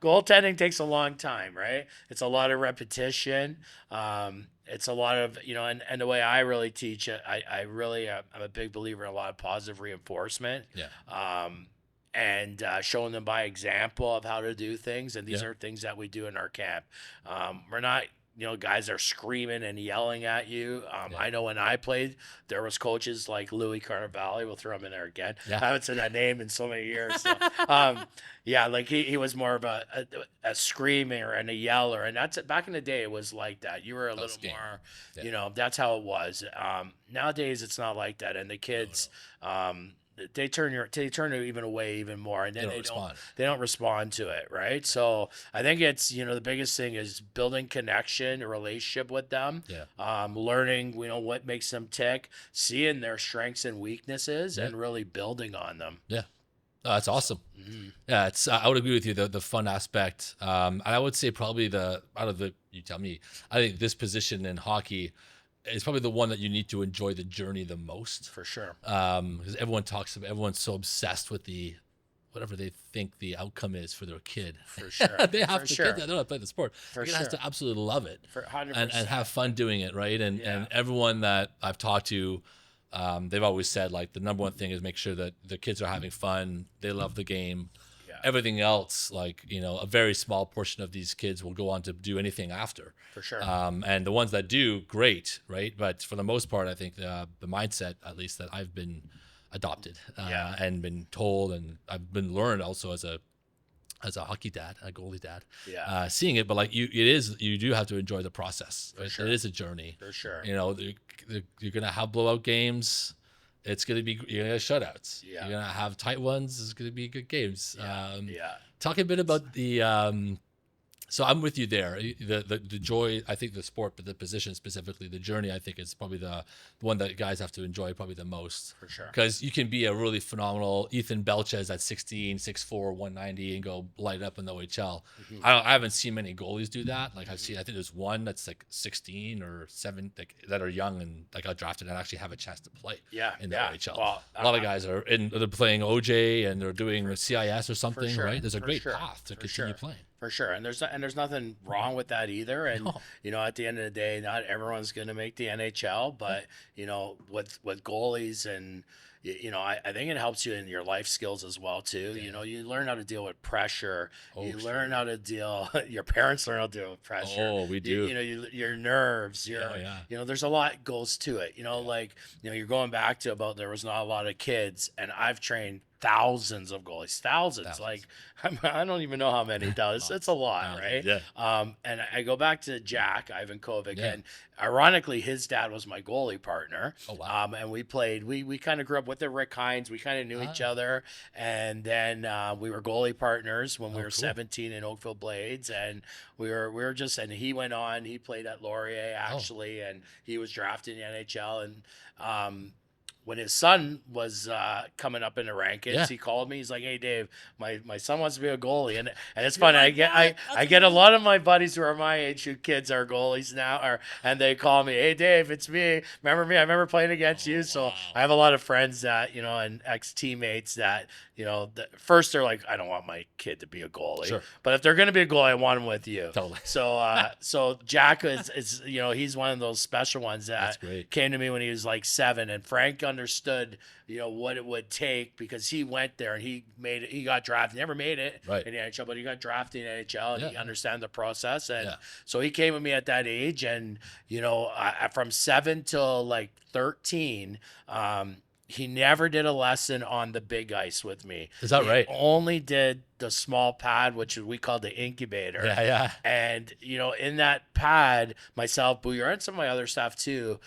goaltending takes a long time, right? It's a lot of repetition. It's a lot of, and the way I really teach it, I'm a big believer in a lot of positive reinforcement. Yeah. And showing them by example of how to do things. And these are things that we do in our camp. We're not, guys are screaming and yelling at you. I know when I played, there was coaches like Louis Carnevale. We'll throw him in there again. Yeah. I haven't said that name in so many years. So, like he was more of a screamer and a yeller. And that's back in the day, it was like that. You were a little more, that's how it was. Nowadays, it's not like that. And the kids, they turn it even away even more, and then they don't respond to it, right? So I think it's, the biggest thing is building connection, a relationship with them, learning, what makes them tick, seeing their strengths and weaknesses, and really building on them. Yeah. Oh, that's awesome. Yeah, I would agree with you, the fun aspect. And I would say probably you tell me, I think this position in hockey is probably the one that you need to enjoy the journey the most. For sure. Because everyone's so obsessed with whatever they think the outcome is for their kid. For sure. They have to kids that don't play the sport. For Kid sure. has to absolutely love it. For 100%. And have fun doing it, right? And everyone that I've talked to, they've always said, like, the number one thing is make sure that the kids are having fun, they love the game. Everything else, like, a very small portion of these kids will go on to do anything after. For sure. And the ones that do, great, right? But for the most part, I think the mindset, at least that I've been adopted and been told, and I've been learned also as a hockey dad, a goalie dad, seeing it. But like you do have to enjoy the process. Right? Sure. It is a journey. For sure. You're gonna have blowout games. You're gonna have shutouts. Yeah. You're gonna have tight ones. It's gonna be good games. Talk a bit about the. So I'm with you there. The joy, I think the sport, but the position specifically, the journey, I think is probably the one that guys have to enjoy probably the most. For sure. Because you can be a really phenomenal Ethan Belchez at 6'4", 190 and go light up in the OHL. I haven't seen many goalies do that. Like I think there's one that's like 16 or 7 that are young and like got drafted and actually have a chance to play in the OHL. Well, a lot of guys they're playing OJ and they're doing CIS or something, right? There's a great path to continue playing. For sure. And there's nothing wrong with that either. And, at the end of the day, not everyone's going to make the NHL, but, with goalies and, I think it helps you in your life skills as well, too. Yeah. You learn how to deal with pressure. Learn how to your parents learn how to deal with pressure. Oh, we do. Your nerves, there's a lot goes to it. Like, you're going back to about there was not a lot of kids, and I've trained thousands of goalies, thousands. Like I don't even know how many does. It's a lot, right? Yeah. And I go back to Jack Ivankovic, Yeah. and ironically, his dad was my goalie partner. Oh, wow. And we played. We kind of grew up with the Rick Hines. We kind of knew each other, and then we were goalie partners when we were 17 in Oakville Blades, and we were just. And he went on. He played at Laurier actually, and he was drafted in the NHL. And when his son was coming up in the rankings, he called me. He's like, "Hey, Dave, my son wants to be a goalie," and it's funny. I get a lot of my buddies who are my age who kids are goalies now, and they call me, "Hey, Dave, it's me. Remember me? I remember playing against you." So I have a lot of friends that and ex teammates that first they're like, "I don't want my kid to be a goalie, but if they're going to be a goalie, I want him with you." Totally. So Jack is he's one of those special ones that came to me when he was like 7, and Frank understood what it would take because he went there and he got drafted. Never made it in the NHL, but he got drafted in the NHL and he understands the process. And so he came with me at that age, and from 7 till like 13. He never did a lesson on the big ice with me. Is that right? Only did the small pad, which we call the incubator. Yeah. And, in that pad, myself, Booyer, and some of my other staff too,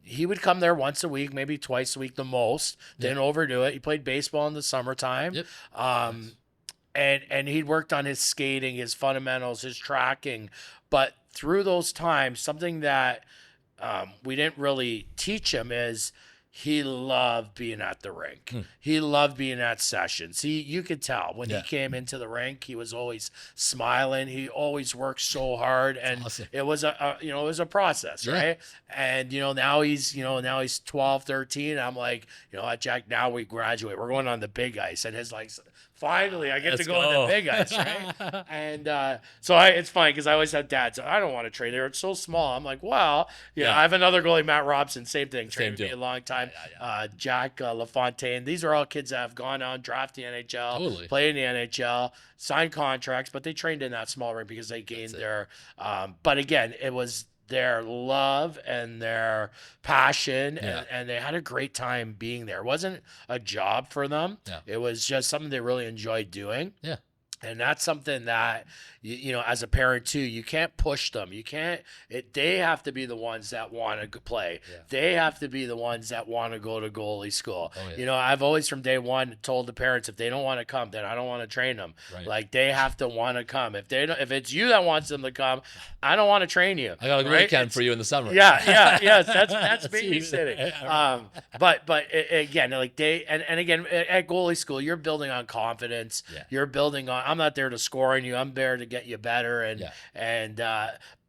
he would come there once a week, maybe twice a week the most. Didn't overdo it. He played baseball in the summertime. Yep. And he'd worked on his skating, his fundamentals, his tracking. But through those times, something that we didn't really teach him is he loved being at the rink. He loved being at sessions. You could tell when he came into the rink, he was always smiling. He always worked so hard, and it was a process, right? And now he's 12, 13. I'm like, Jack, now we graduate. We're going on the big ice, and his like. Finally, I get to go on the big ice, right? And it's funny because I always have dads. I don't want to trade there. It's so small. I'm like, well, I have another goalie, Matt Robson, same thing. Trained with me a long time. Jack LaFontaine. These are all kids that have gone on, drafted the NHL, played in the NHL, signed contracts, but they trained in that small rink because they gained their. But again, it was their love and their passion, and they had a great time being there. It wasn't a job for them. It was just something they really enjoyed doing. And that's something that, as a parent too, you can't push them. You can't, they have to be the ones that want to play. They have to be the ones that want to go to goalie school. I've always from day one told the parents, if they don't want to come, then I don't want to train them. Like they have to want to come. If it's you that wants them to come, I don't want to train you. I got a great camp for you in the summer. Yes, that's babysitting. But again, like again at goalie school, you're building on confidence. You're building on. I'm not there to score on you. I'm there to get you better.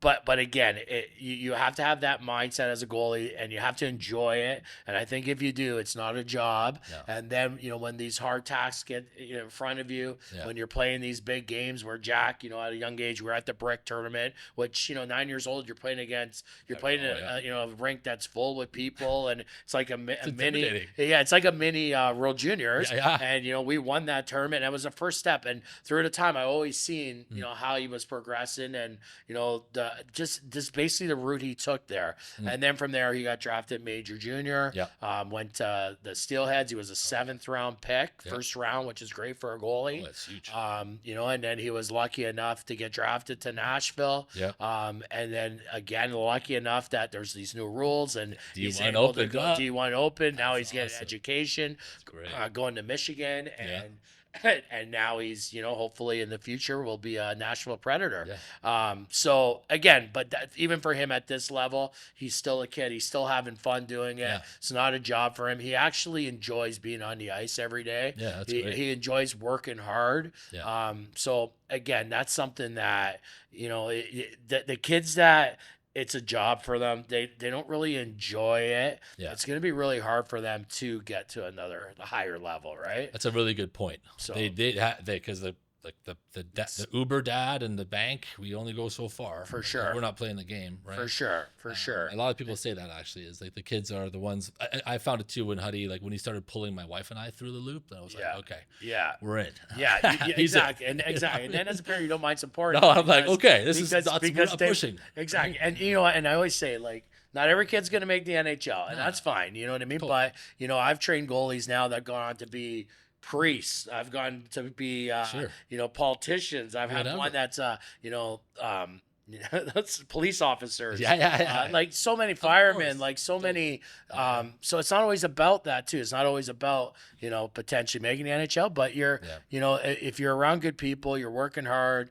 But again, you have to have that mindset as a goalie, and you have to enjoy it. And I think if you do, it's not a job. And then when these hard tasks get in front of you, when you're playing these big games, where Jack, at a young age, we're at the brick tournament, which 9 years old, you're playing in a rink that's full with people, and it's like a mini, it's like a mini World Juniors. And we won that tournament. And that was the first step. And through the time, I always seen how he was progressing, and just basically the route he took there. And then from there, he got drafted major junior. Went to the Steelheads. He was a 7th round pick, first round, which is great for a goalie. That's huge. And then he was lucky enough to get drafted to Nashville. And then again, lucky enough that there's these new rules, and he's able to go D1 open. Now he's getting education, going to Michigan, and now he's hopefully in the future will be a Nashville Predator. So again, but even for him at this level, he's still a kid. He's still having fun doing it. It's not a job for him. He actually enjoys being on the ice every day. He enjoys working hard. So again, that's something that the kids that it's a job for them. They don't really enjoy it. It's going to be really hard for them to get to another higher level, right? That's a really good point. So they because the Uber dad and the bank, we only go so far. For sure. We're not playing the game, right? For sure. A lot of people say that actually is like the kids are the ones. I found it too when Huddy, like when he started pulling my wife and I through the loop, I was like, okay, we're in. Exactly. And then as a parent, you don't mind supporting. No, I'm like, okay, we're not pushing. Exactly. And and I always say, like, not every kid's going to make the NHL, and that's fine. You know what I mean? But I've trained goalies now that gone on to be priests. I've gone to be, Sure. politicians. I've had one that's, that's police officers. Yeah. Like so many firemen, like so many. So it's not always about that too. It's not always about, potentially making the NHL, but if you're around good people, you're working hard.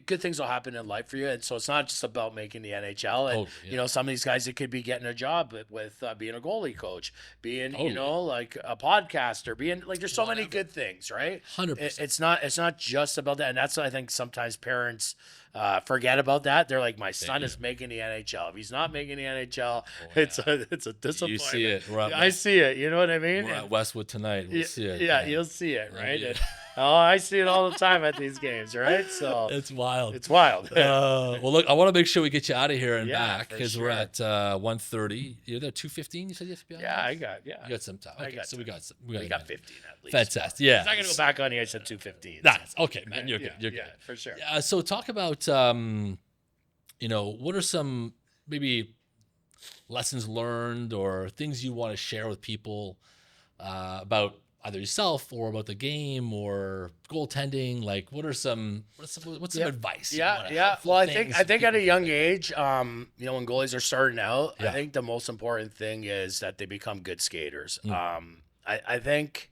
Good things will happen in life for you, and so it's not just about making the NHL. And some of these guys, it could be getting a job with being a goalie coach, being like a podcaster, being like there's so many good things, right? 100%. It's not just about that, and that's what I think sometimes parents forget about that. They're like, my son is making the NHL. If he's not making the NHL, it's a disappointment. You see it. I see it. You know what I mean? We're at Westwood tonight. We'll see it. Yeah, you'll see it, right? Yeah. I see it all the time at these games, right? So it's wild. It's wild. Well, look, I want to make sure we get you out of here and back because sure. we're at 1:30. You're there 2:15. You said you have to be on. Yeah, You got some time. Okay, so we got 15 at least. Fantastic. Yeah. He's not gonna go back on here. I said 2:15. That's okay, man. You're good. You're good for sure. So talk about what are some maybe lessons learned or things you want to share with people about either yourself or about the game or goaltending? Like, what's some advice? Yeah. Well, I think at a young age, when goalies are starting out, I think the most important thing is that they become good skaters. I think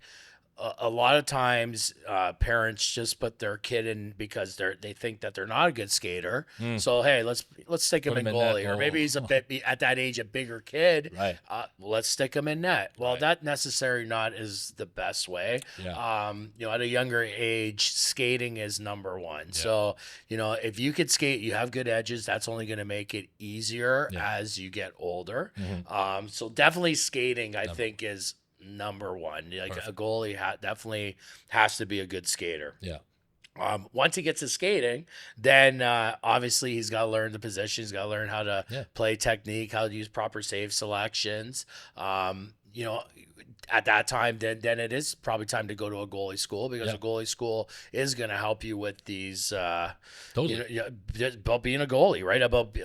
a lot of times parents just put their kid in because they think that they're not a good skater. So hey, let's stick him in goalie, or maybe he's a bit at that age a bigger kid. Right. Let's stick him in net. Well, that necessarily not is the best way. Yeah. At a younger age, skating is number one. Yeah. So if you could skate, you have good edges. That's only going to make it easier as you get older. So definitely skating, I think, is number one. Like Perfect. A goalie definitely has to be a good skater. Yeah. Once he gets to skating, then obviously he's got to learn the position. He's got to learn how to play technique, how to use proper save selections. At that time, then it is probably time to go to a goalie school, because a goalie school is going to help you with these about being a goalie, right? About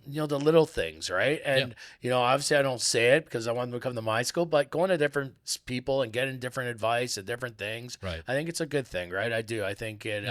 the little things, right? And obviously I don't say it because I want them to come to my school, but going to different people and getting different advice and different things, right? I think it's a good thing, right? I do. I think it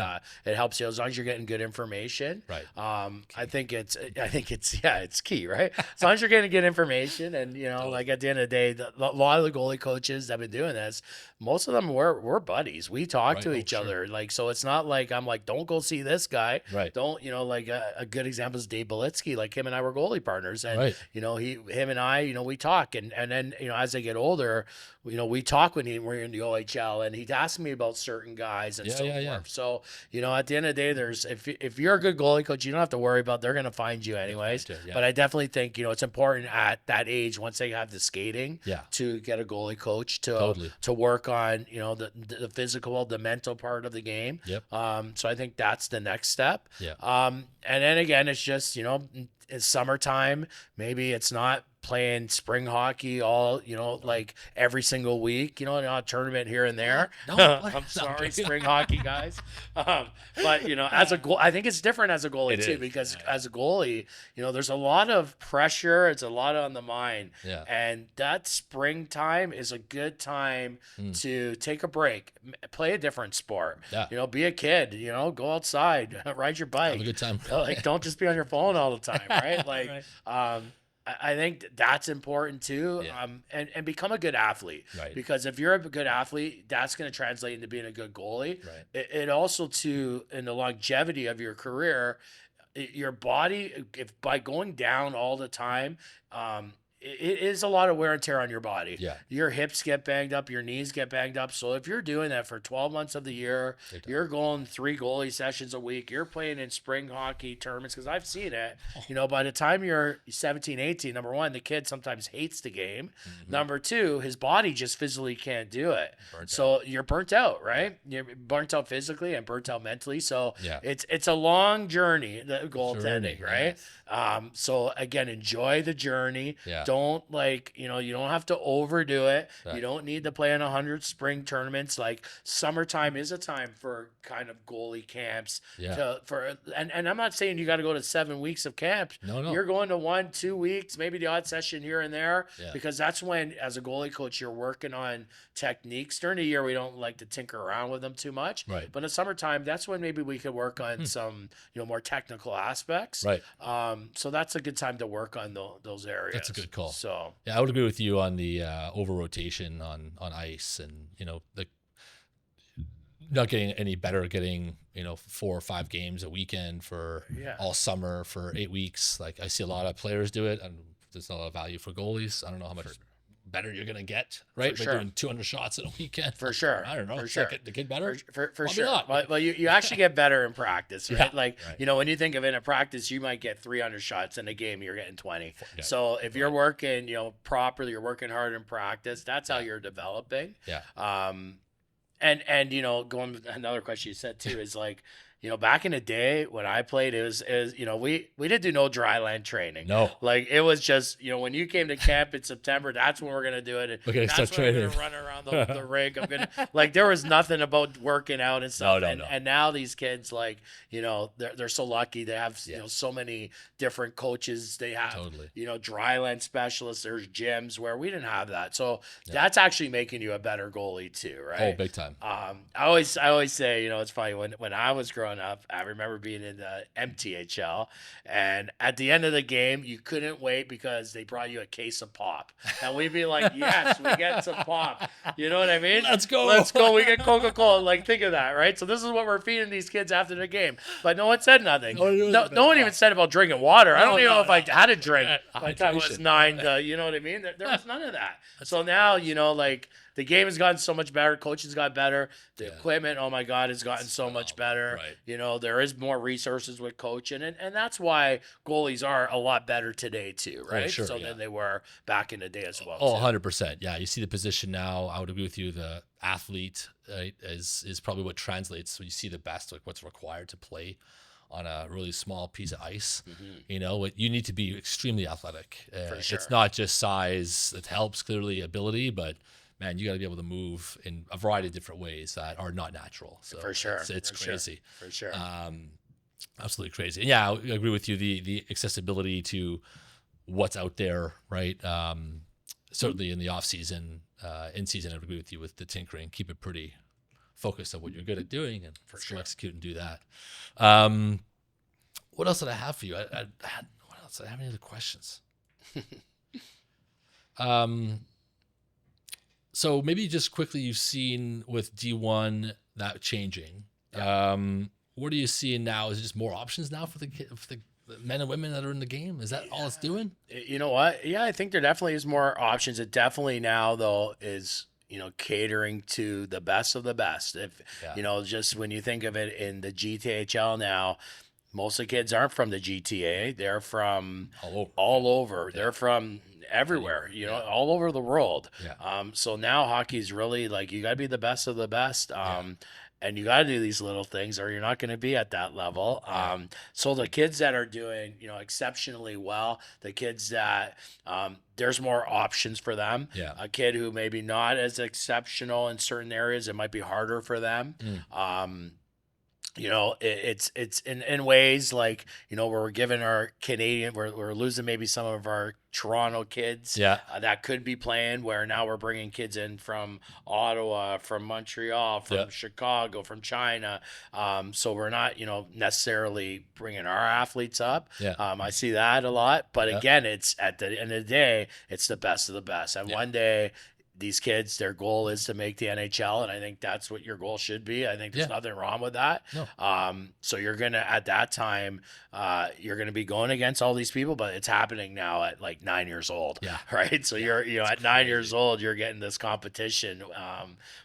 helps you as long as you're getting good information, right? I think it's key, right? As long as you're getting good information, and like at the end of the day, a lot of the goalie coaches that have been doing this, most of them we're buddies. We talk to each other, like, so it's not like I'm like, don't go see this guy, right? Don't like a good example is Dave Dolecki. Like, him and I were goalie partners, and him and I we talk, and then as I get older, we talk when we're in the OHL, and he'd ask me about certain guys and so forth. So at the end of the day, there's if you're a good goalie coach, you don't have to worry about, they're gonna find you anyways. But I definitely think it's important at that age, once they have the skating, to get a goalie coach to work on the physical, the mental part of the game. So I think that's the next step. And then again, it's just it's summertime. Maybe it's not playing spring hockey all like every single week, a tournament here and there. I'm sorry, spring hockey guys. But as a goal, I think it's different as a goalie too, because as a goalie, there's a lot of pressure. It's a lot on the mind, and that springtime is a good time to take a break, play a different sport. Be a kid. Go outside, ride your bike, have a good time. Like, don't just be on your phone all the time, right? Like, I think that's important too. And become a good athlete, right? Because if you're a good athlete, that's going to translate into being a good goalie. Right. It also, in the longevity of your career, your body, if by going down all the time, it is a lot of wear and tear on your body. Your hips get banged up, your knees get banged up. So if you're doing that for 12 months of the year, you're going 3 goalie sessions a week, you're playing in spring hockey tournaments, because I've seen it. By the time you're 17, 18, number one, the kid sometimes hates the game. Number two, his body just physically can't do it. You're burnt out, right? You're burnt out physically and burnt out mentally. So it's a long journey, the goaltending, right? So again, enjoy the journey. don't you don't have to overdo it. Right. You don't need to play in 100 spring tournaments. Like summertime is a time for kind of goalie camps. Yeah. And I'm not saying you got to go to 7 weeks of camp. No. You're going to 1-2 weeks, maybe the odd session here and there, Yeah. because that's when, as a goalie coach, you're working on techniques. During the year, we don't like to tinker around with them too much. Right. But in the summertime, that's when maybe we could work on some, more technical aspects. Right. So that's a good time to work on those areas. That's a good call. So yeah, I would agree with you on the over rotation on ice, and the not getting any better, getting 4 or 5 games a weekend for all summer for 8 weeks. Like I see a lot of players do it, and there's not a lot of value for goalies. I don't know how much better you're gonna get, right? By doing 200 shots in a weekend. For sure. I don't know. For sure. Get the kid better? For sure. Well, you actually get better in practice, right? Right. When you think of it in practice, you might get 300 shots in a game, you're getting 20. Yeah. So if you're working, properly, you're working hard in practice, that's how you're developing. Yeah. And going with another question you said too is back in the day when I played, it was we didn't do no dry land training. No. Like it was just, when you came to camp in September, that's when we're going to do it. Okay, that's start when training. we're going to run around the rink. I'm going to, there was nothing about working out and stuff. No. And now these kids, they're so lucky. They have, so many different coaches. They have, dry land specialists. There's gyms where we didn't have that. So that's actually making you a better goalie too, right? Oh, big time. I always say, it's funny when I was growing up, I remember being in the MTHL, and at the end of the game, you couldn't wait because they brought you a case of pop, and we'd be like, "Yes, we get some pop." You know what I mean? Let's go. We get Coca-Cola. Think of that, right? So this is what we're feeding these kids after the game. But no one said nothing. No one even said about drinking water. I don't even know if I had a drink by the time I was 9. You know what I mean? There was none of that. So now, the game has gotten so much better. Coaching's got better. The equipment, oh my God, has gotten so much better. Right. There is more resources with coaching, and that's why goalies are a lot better today too, right? Sure, than they were back in the day as well. Oh, 100%. Yeah, you see the position now. I would agree with you. The athlete is probably what translates. So you see the best, what's required to play on a really small piece of ice. Mm-hmm. You need to be extremely athletic. For sure. It's not just size that helps, clearly ability, but man, you got to be able to move in a variety of different ways that are not natural. So for sure, it's crazy. For sure. Absolutely crazy. And yeah, I agree with you. The accessibility to what's out there, right? Certainly in the off season, in season, I agree with you with the tinkering. Keep it pretty focused on what you're good at doing, and execute and do that. What else did I have for you? What else? Did I have any other questions? So maybe just quickly, you've seen with D1 that changing. Yeah. What are you seeing now? Is it just more options now for the men and women that are in the game? Is that all it's doing? You know what? Yeah, I think there definitely is more options. It definitely now though is catering to the best of the best. If just when you think of it in the GTHL now, most of the kids aren't from the GTA. They're from all over. They're from everywhere, all over the world. Yeah. So now hockey's really you got to be the best of the best. And you got to do these little things or you're not going to be at that level. So the kids that are doing, exceptionally well, the kids that there's more options for them. Yeah. A kid who maybe not as exceptional in certain areas, it might be harder for them. It's in ways where we're giving our Canadian, we're losing maybe some of our Toronto kids that could be playing, where now we're bringing kids in from Ottawa, from Montreal, from Chicago, from China. So we're not, necessarily bringing our athletes up. I see that a lot, but again, it's at the end of the day, it's the best of the best. And one day, these kids, their goal is to make the NHL, and I think that's what your goal should be. I think there's nothing wrong with that. No. So you're gonna at that time, you're gonna be going against all these people, but it's happening now at 9 years old. Yeah. Right. So you're at 9 years old, you're getting this competition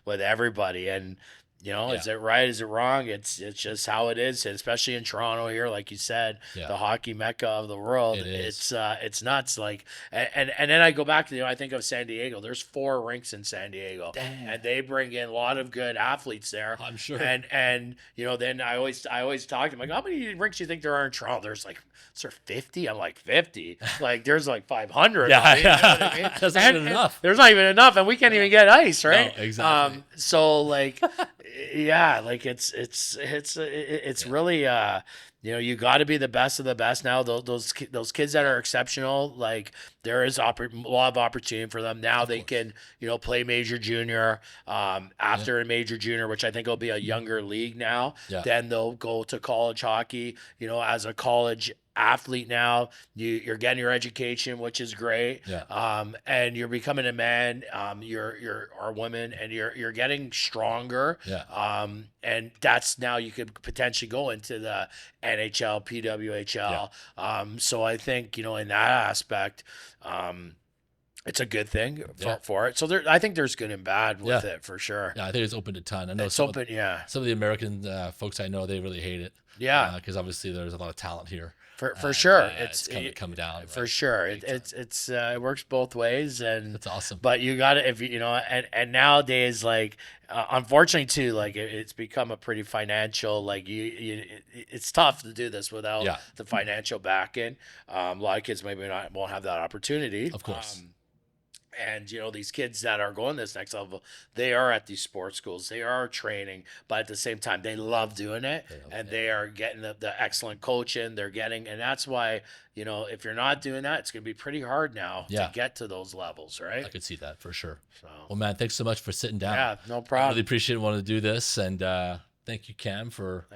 with everybody, and Is it right? Is it wrong? It's just how it is, and especially in Toronto here, like you said, the hockey mecca of the world. It's nuts. Like, and then I go back to, I think of San Diego. There's 4 rinks in San Diego, and they bring in a lot of good athletes there. I'm sure. And then I always talk to them, like, how many rinks do you think there are in Toronto? There's like, is there 50? I'm like, 50. Like, there's like 500. Yeah, you know what I mean? That's not even enough. There's not even enough, and we can't even get ice, right? No, exactly. So like, yeah, like it's really you got to be the best of the best now. Those kids that are exceptional, like there is a lot of opportunity for them now. They can play major junior after a major junior, which I think will be a younger league now. Then they'll go to college hockey. As a college athlete now, you're getting your education, which is great. And you're becoming a man, you're a woman, and you're getting stronger. And that's now you could potentially go into the NHL, PWHL. So I think in that aspect, it's a good thing for it. So I think there's good and bad with it for sure. Yeah, I think it's opened a ton. I know some of the American folks I know, they really hate it. Because obviously there's a lot of talent here. For sure, it's come down for sure. It works both ways, and that's awesome. But you got to, if and nowadays, like unfortunately too, like it's become a pretty financial, like it's tough to do this without the financial backing. A lot of kids maybe won't have that opportunity, of course. And these kids that are going this next level, they are at these sports schools, they are training, but at the same time they love doing it, they are getting the excellent coaching they're getting. And that's why if you're not doing that, it's going to be pretty hard now to get to those levels, right? I could see that for sure. So, well, man, thanks so much for sitting down. Yeah, no problem. I really appreciate wanting to do this, and thank you, Cam, for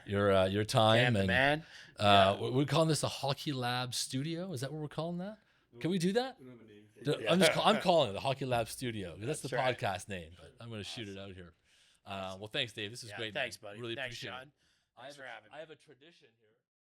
your time. Cam, and man. We're calling this the Hockey Lab Studio. Is that what we're calling that? Can we do that? I'm calling it the Hockey Lab Studio because that's the podcast name, but I'm going to shoot it out here. Well, thanks, Dave. This is great. Thanks, buddy. Really Thanks, appreciate Sean. it. Thanks for having me. I have a tradition here.